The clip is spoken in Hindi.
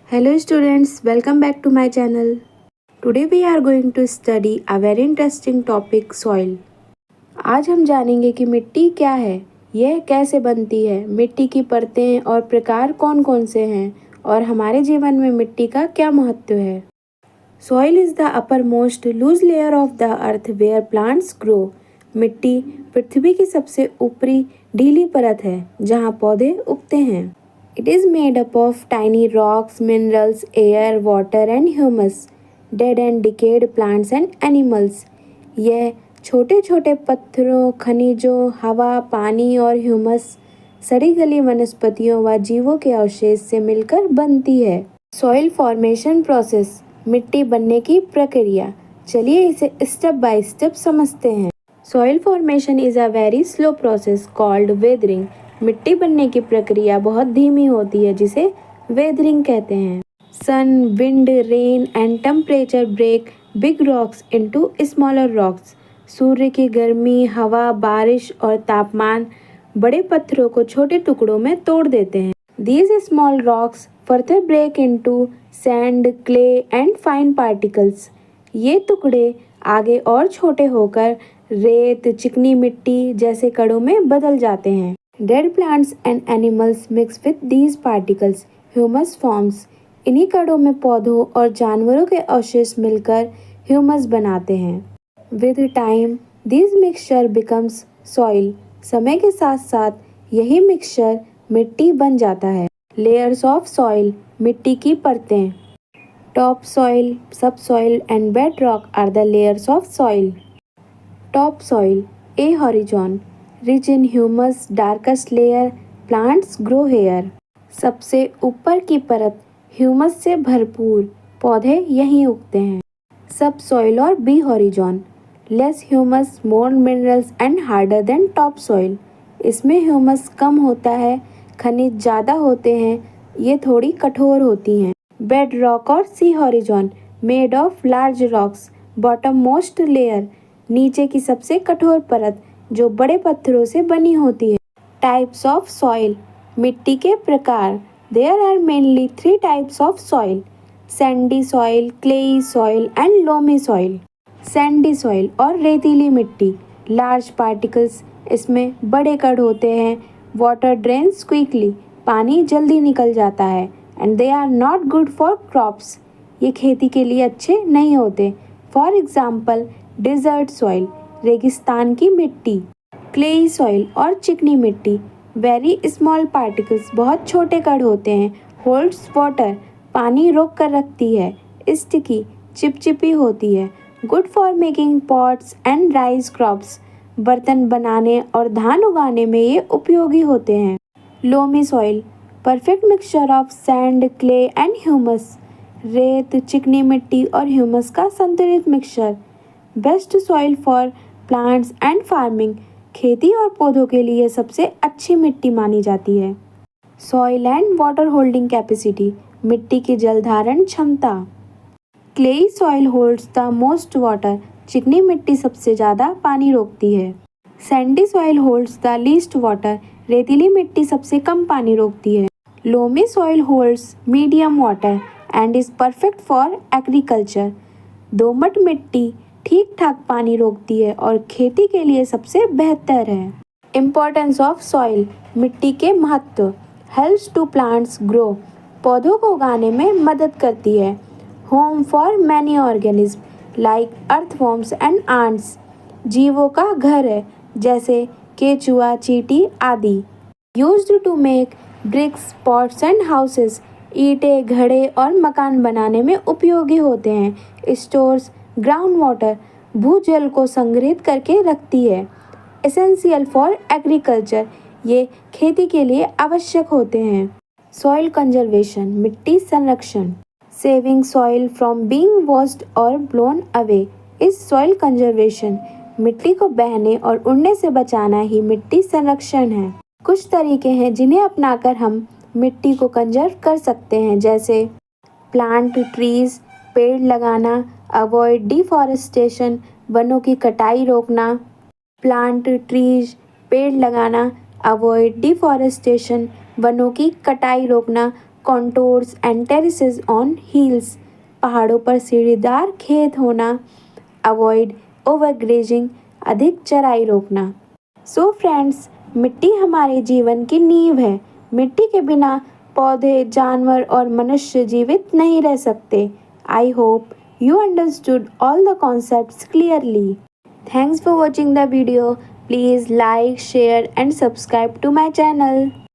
Hello students, welcome back to my channel. Today we are going to study a very interesting topic soil. आज हम जानेंगे कि मिट्टी क्या है, यह कैसे बनती है, मिट्टी की परतें और प्रकार कौन कौन से हैं और हमारे जीवन में मिट्टी का क्या महत्व है। Soil is the uppermost loose layer of the earth where plants grow. मिट्टी पृथ्वी की सबसे ऊपरी ढीली परत है जहाँ पौधे उगते हैं। It is made up of tiny rocks, minerals, air, water and humus, dead and decayed plants and animals. यह छोटे छोटे पत्थरों, खनिजों, हवा, पानी और ह्यूमस, सड़ी गली वनस्पतियों व जीवों के अवशेष से मिलकर बनती है। सॉइल फॉर्मेशन प्रोसेस, मिट्टी बनने की प्रक्रिया। चलिए इसे स्टेप बाय स्टेप समझते हैं। Soil formation is a very slow process called weathering. मिट्टी बनने की प्रक्रिया बहुत धीमी होती है जिसे वेदरिंग कहते हैं। Sun, wind, rain and temperature break big rocks into smaller rocks. सूर्य की गर्मी, हवा, बारिश और तापमान बड़े पत्थरों को छोटे टुकड़ों में तोड़ देते हैं। These small rocks further break into sand, clay and fine particles. ये टुकड़े आगे और छोटे होकर रेत, चिकनी मिट्टी जैसे कणों में बदल जाते हैं। Dead plants and animals mix with these particles. Humus forms. इन्हीं कणों में पौधों और जानवरों के अवशेष मिलकर ह्यूमस बनाते हैं। With time, this mixture becomes soil. समय के साथ साथ यही मिक्सचर मिट्टी बन जाता है। Layers of soil. मिट्टी की परतें। Top soil, subsoil and bedrock are the layers of soil. Top soil. A horizon. Rich in humus, darkest layer, plants grow here. सबसे ऊपर की परत ह्यूमस से भरपूर, पौधे यहीं उगते हैं। सब सॉइल और B horizon, less humus, more minerals and harder than top soil. इसमें ह्यूमस कम होता है, खनिज ज़्यादा होते हैं, ये थोड़ी कठोर होती हैं। बेड रॉक और C horizon, made of large rocks, bottom most layer, नीचे की सबसे कठोर परत जो बड़े पत्थरों से बनी होती है। टाइप्स ऑफ सॉइल, मिट्टी के प्रकार। There are mainly 3 types of soil, sandy soil, clayey soil and loamy soil. Sandy soil और रेतीली मिट्टी, लार्ज पार्टिकल्स, इसमें बड़े कण होते हैं। वाटर ड्रेन्स क्विकली, पानी जल्दी निकल जाता है। And they are not good for crops, ये खेती के लिए अच्छे नहीं होते। फॉर एग्जाम्पल डिजर्ट सॉइल, रेगिस्तान की मिट्टी। क्लेई सॉइल और चिकनी मिट्टी, वेरी स्मॉल पार्टिकल्स, बहुत छोटे कण होते हैं। होल्ड्स वाटर, पानी रोक कर रखती है। स्टिकी, चिपचिपी होती है। Good for making pots and rice crops, बर्तन बनाने और धान उगाने में ये उपयोगी होते हैं। Loamy soil, perfect mixture of sand, clay and humus, रेत, चिकनी मिट्टी और ह्यूमस का संतुलित mixture. Best soil for plants and farming, खेती और पौधों के लिए सबसे अच्छी मिट्टी मानी जाती है। Soil and water holding capacity, मिट्टी की जल धारण क्षमता। Clayey soil holds the most water, चिकनी मिट्टी सबसे ज़्यादा पानी रोकती है। Sandy soil holds the least water, रेतीली मिट्टी सबसे कम पानी रोकती है। Loamy soil holds medium water and is perfect for agriculture. दोमट मिट्टी ठीक ठाक पानी रोकती है और खेती के लिए सबसे बेहतर है। इम्पोर्टेंस ऑफ सॉइल, मिट्टी के महत्व। हेल्प्स टू प्लांट्स ग्रो, पौधों को उगाने में मदद करती है। Home for many organism like earthworms and ants, जीवों का घर है जैसे केचुआ, चींटी आदि। Used to make bricks, pots and houses, ईंटें, घड़े और मकान बनाने में उपयोगी होते हैं। स्टोर्स, ग्राउंड वाटर, भूजल को संग्रहित करके रखती है। एसेंशियल फॉर एग्रीकल्चर, ये खेती के लिए आवश्यक होते हैं। सॉइल कंजर्वेशन, मिट्टी संरक्षण। Saving soil from being washed or blown away is soil conservation. मिट्टी को बहने और उड़ने से बचाना ही मिट्टी संरक्षण है। कुछ तरीके हैं जिन्हें अपनाकर हम मिट्टी को कंजर्व कर सकते हैं, जैसे प्लांट ट्रीज, पेड़ लगाना, अवॉइड डिफॉरेस्टेशन, वनों की कटाई रोकना। प्लांट ट्रीज, पेड़ लगाना, अवॉइड डिफॉरेस्टेशन, वनों की कटाई रोकना। contours and terraces on hills. पहाड़ों पर सीढ़ीदार खेत होना. Avoid overgrazing, अधिक चराई रोकना. सो फ्रेंड्स, मिट्टी हमारे जीवन की नींव है. मिट्टी के बिना पौधे, जानवर और मनुष्य जीवित नहीं रह सकते. I hope you understood all the concepts clearly. Thanks for watching the video. Please like, share and subscribe to my channel.